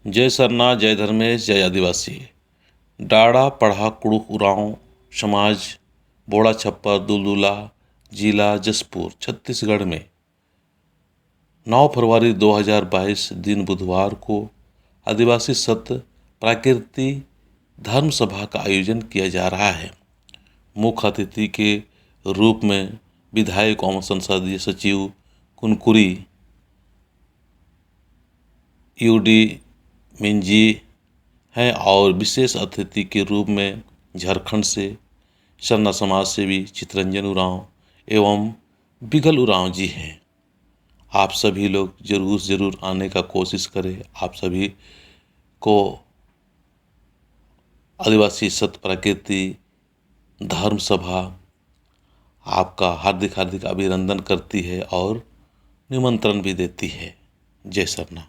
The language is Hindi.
जय सरना, जय धर्मेश, जय आदिवासी। डाड़ा पढ़ा कुड़ुख उरांव समाज बोड़ा छप्पर दुलदुला जिला जसपुर छत्तीसगढ़ में 9 फरवरी 2022 दिन बुधवार को आदिवासी सत्र प्राकृति धर्म सभा का आयोजन किया जा रहा है। मुख्य अतिथि के रूप में विधायक एवं संसदीय सचिव कुनकुरी यूडी मिंजी हैं और विशेष अतिथि के रूप में झारखंड से सरना समाज से भी चितरंजन उरांव एवं बिगल उरांव जी हैं। आप सभी लोग ज़रूर आने का कोशिश करें। आप सभी को आदिवासी सत प्रकृति धर्म सभा आपका हार्दिक अभिनंदन करती है और निमंत्रण भी देती है। जय सरना।